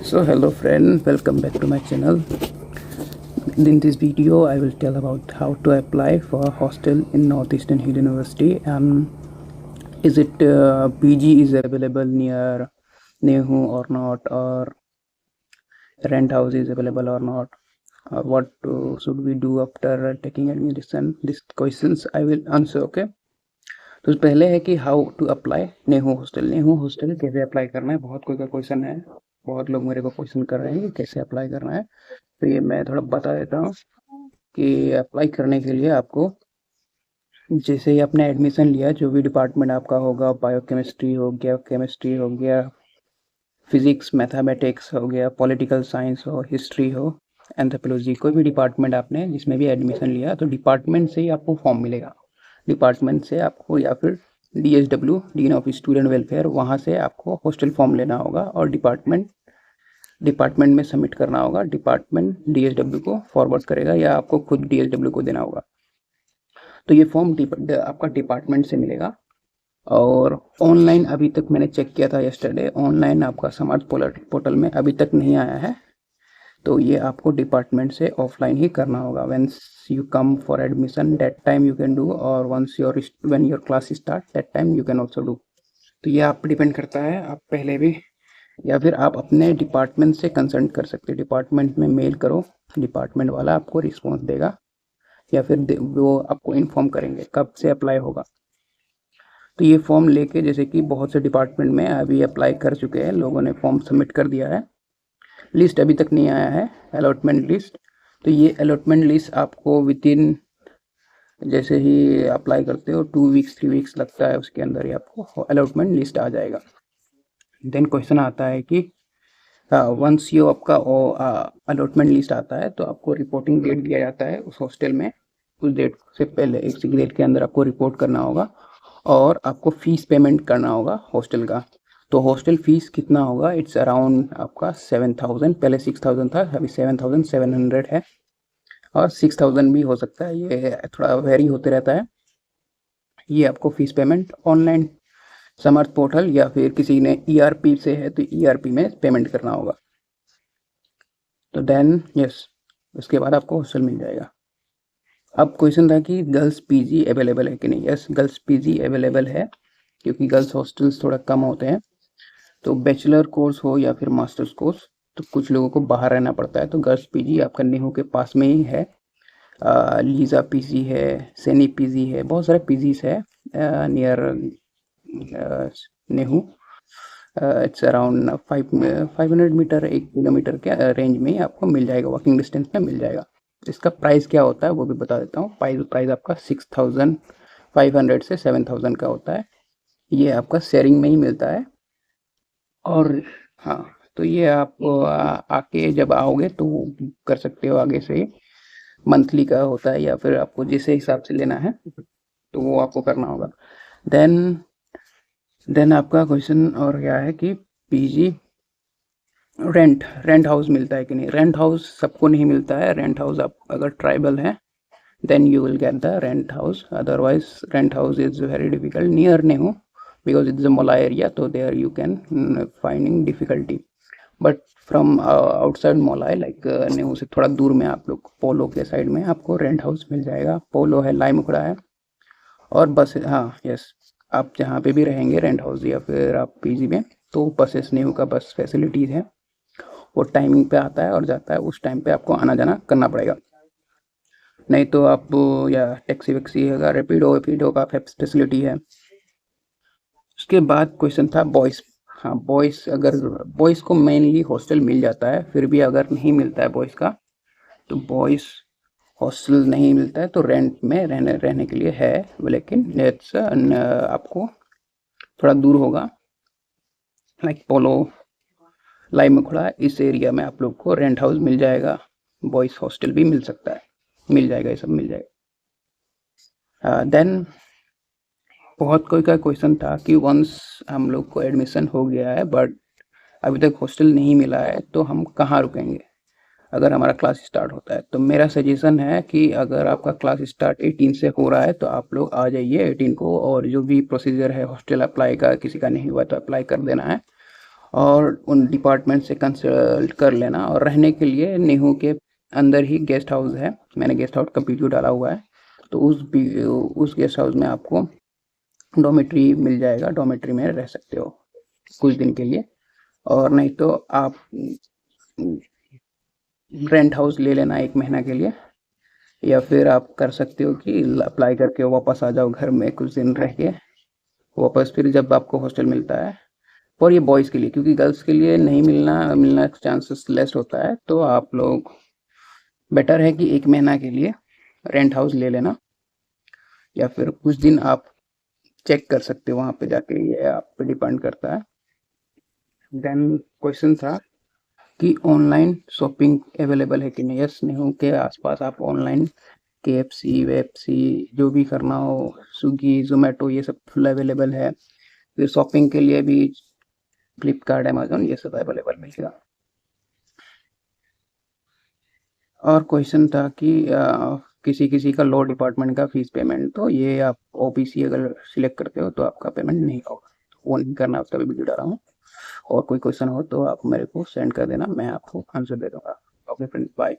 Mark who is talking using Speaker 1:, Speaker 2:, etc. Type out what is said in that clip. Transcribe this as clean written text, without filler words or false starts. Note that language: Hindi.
Speaker 1: So hello friend, welcome back to my channel. In this video I will tell about how to apply for a hostel in Northeastern Hill University, and is it PG is available near Nehu or not, or rent house is available or not, or what should we do after taking admission. These questions I will answer. Okay, तो पहले है कि how to apply NEHU hostel कैसे अप्लाई करना है। बहुत कोई का क्वेश्चन है, बहुत लोग मेरे को क्वेश्चन कर रहे हैं कि कैसे अप्लाई करना है, तो ये मैं थोड़ा बता देता हूँ कि अप्लाई करने के लिए आपको जैसे ही आपने एडमिशन लिया, जो भी डिपार्टमेंट आपका होगा, बायोकेमिस्ट्री हो गया, केमिस्ट्री हो गया, फिजिक्स मैथमेटिक्स हो गया, पॉलिटिकल साइंस हो, हिस्ट्री हो, एंथ्रोपोलॉजी, कोई भी डिपार्टमेंट आपने जिसमें भी एडमिशन लिया, तो डिपार्टमेंट से ही आपको फॉर्म मिलेगा। डिपार्टमेंट से आपको, या फिर DSW, dean of student welfare, वहाँ से आपको हॉस्टल फॉर्म लेना होगा और डिपार्टमेंट में सबमिट करना होगा। डिपार्टमेंट DSW को फॉरवर्ड करेगा या आपको खुद DSW को देना होगा। तो ये फॉर्म आपका डिपार्टमेंट से मिलेगा। और ऑनलाइन अभी तक मैंने चेक किया था यस्टरडे, ऑनलाइन आपका समाज पोर्टल में अभी तक नहीं आया है, तो ये आपको डिपार्टमेंट से ऑफलाइन ही करना होगा। Once you come for admission that time you can do, और once when your class start that time you can also do. तो ये आप डिपेंड करता है, आप पहले भी या फिर आप अपने डिपार्टमेंट से कंसल्ट कर सकते हैं। डिपार्टमेंट में मेल करो, डिपार्टमेंट वाला आपको रिस्पॉन्स देगा, या फिर वो आपको इन्फॉर्म करेंगे कब से अप्लाई होगा। तो ये फॉर्म लेके, जैसे कि बहुत से डिपार्टमेंट में अभी अप्लाई कर चुके हैं, लोगों ने फॉर्म सबमिट कर दिया है, लिस्ट अभी तक नहीं आया है, अलॉटमेंट लिस्ट। तो ये अलॉटमेंट लिस्ट आपको विदिन, जैसे ही अप्लाई करते हो 2 वीक्स 3 वीक्स लगता है, उसके अंदर ही आपको अलॉटमेंट लिस्ट आ जाएगा। देन क्वेश्चन आता है कि वंस ये आपका अलॉटमेंट लिस्ट आता है तो आपको रिपोर्टिंग डेट दिया जाता है उस हॉस्टल में। उस डेट से पहले एक डेट के अंदर आपको रिपोर्ट करना होगा और आपको फीस पेमेंट करना होगा हॉस्टल का। तो हॉस्टल फीस कितना होगा, इट्स अराउंड आपका 7,000, पहले 6,000 था, अभी 7,700 है, और 6,000 भी हो सकता है, ये थोड़ा वेरी होते रहता है। ये आपको फीस पेमेंट ऑनलाइन समर्थ पोर्टल, या फिर किसी ने ERP से है तो ERP में पेमेंट करना होगा। तो देन उसके बाद आपको हॉस्टल मिल जाएगा। अब क्वेश्चन था कि गर्ल्स PG अवेलेबल है कि नहीं। यस, गर्ल्स PG अवेलेबल है, क्योंकि गर्ल्स हॉस्टल्स थोड़ा कम होते हैं। तो बैचलर कोर्स हो या फिर मास्टर्स कोर्स, तो कुछ लोगों को बाहर रहना पड़ता है, तो गर्ल्स PG आपका नेहरू के पास में ही है। लीजा PG है, सैनी PG है, बहुत सारे PGs है near Nehru. It's around 500 metre, 1 kilometre के रेंज में ही आपको मिल जाएगा, वॉकिंग डिस्टेंस में मिल जाएगा। इसका प्राइस क्या होता है वो भी बता देता हूँ। प्राइस आपका 6,500 से 7,000 का होता है। ये आपका शेयरिंग में ही मिलता है। और हाँ, तो ये आप आके जब आओगे तो कर सकते हो आगे से। मंथली का होता है, या फिर आपको जिस हिसाब से लेना है तो वो आपको करना होगा। देन आपका क्वेश्चन और क्या है कि PG रेंट हाउस मिलता है कि नहीं। रेंट हाउस सबको नहीं मिलता है। रेंट हाउस आप अगर ट्राइबल है then you will get the rent house, otherwise rent house is very difficult near Nehru, because it is a Mola area, so there you can finding difficulty. But from outside Mola, like Nehru से थोड़ा दूर में आप लोग पोलो के साइड में आपको रेंट हाउस मिल जाएगा। पोलो है, लाइमुखड़ा है, और बस, हाँ यस, आप जहाँ पे भी रहेंगे रेंट हाउस या फिर आप PG में, तो बसेस नेहरू का बस फैसिलिटीज़ है, वो टाइमिंग पे आता है और जाता है, उस टाइम पे आपको आना जाना करना पड़ेगा। नहीं तो आप या टैक्सी वैक्सी है, रेपिडो का फैसिलिटी है। उसके बाद क्वेश्चन था बॉयज़। हाँ, बॉयज़ को मेनली हॉस्टल मिल जाता है, फिर भी अगर नहीं मिलता है बॉयज़ का, तो बॉयज़ हॉस्टल नहीं मिलता है तो रेंट में रहने के लिए है, लेकिन आपको थोड़ा दूर होगा, लाइक पोलो, लाइमुखड़ा, इस एरिया में आप लोग को रेंट हाउस मिल जाएगा। बॉयज़ हॉस्टल भी मिल सकता है, मिल जाएगा, ये सब मिल जाएगा। देन बहुत कोई का क्वेश्चन था कि वंस हम लोग को एडमिशन हो गया है बट अभी तक हॉस्टल नहीं मिला है, तो हम कहाँ रुकेंगे अगर हमारा क्लास स्टार्ट होता है। तो मेरा सजेशन है कि अगर आपका क्लास स्टार्ट 18 से हो रहा है तो आप लोग आ जाइए 18 को, और जो भी प्रोसीजर है हॉस्टल अप्लाई का, किसी का नहीं हुआ तो अप्लाई कर देना है। और उन डिपार्टमेंट से कंसल्ट कर लेना। और रहने के लिए नेहरू के अंदर ही गेस्ट हाउस है, मैंने गेस्ट हाउस का वीडियो डाला हुआ है, तो उस गेस्ट हाउस में आपको डॉर्मेट्री मिल जाएगा, डॉर्मेट्री में रह सकते हो कुछ दिन के लिए। और नहीं तो आप रेंट हाउस ले लेना 1 महीना के लिए, या फिर आप कर सकते हो कि अप्लाई करके वापस आ जाओ घर में कुछ दिन रह के वापस, फिर जब आपको हॉस्टल मिलता है। और ये बॉयज़ के लिए, क्योंकि गर्ल्स के लिए नहीं मिलना चांसेस लेस होता है, तो आप लोग बेटर है कि 1 महीना के लिए रेंट हाउस ले लेना, या फिर कुछ दिन आप चेक कर सकते हो वहाँ पे जाके, ये आप पे डिपेंड करता है। देन क्वेश्चन था कि ऑनलाइन शॉपिंग अवेलेबल है कि नहीं। यस, नेहरू के आसपास आप ऑनलाइन KFC वेफसी जो भी करना हो, स्विगी जोमेटो ये सब फुल अवेलेबल है। फिर शॉपिंग के लिए भी फ्लिपकार्ट अमेजोन ये सब अवेलेबल मिलेगा। और क्वेश्चन था कि किसी किसी का लॉ डिपार्टमेंट का फीस पेमेंट, तो ये आप OBC अगर सिलेक्ट करते हो तो आपका पेमेंट नहीं होगा, तो वो नहीं करना, उसका भी वीडियो डाला हूँ। और कोई क्वेश्चन हो तो आप मेरे को सेंड कर देना, मैं आपको आंसर दे दूंगा। Okay friends, bye.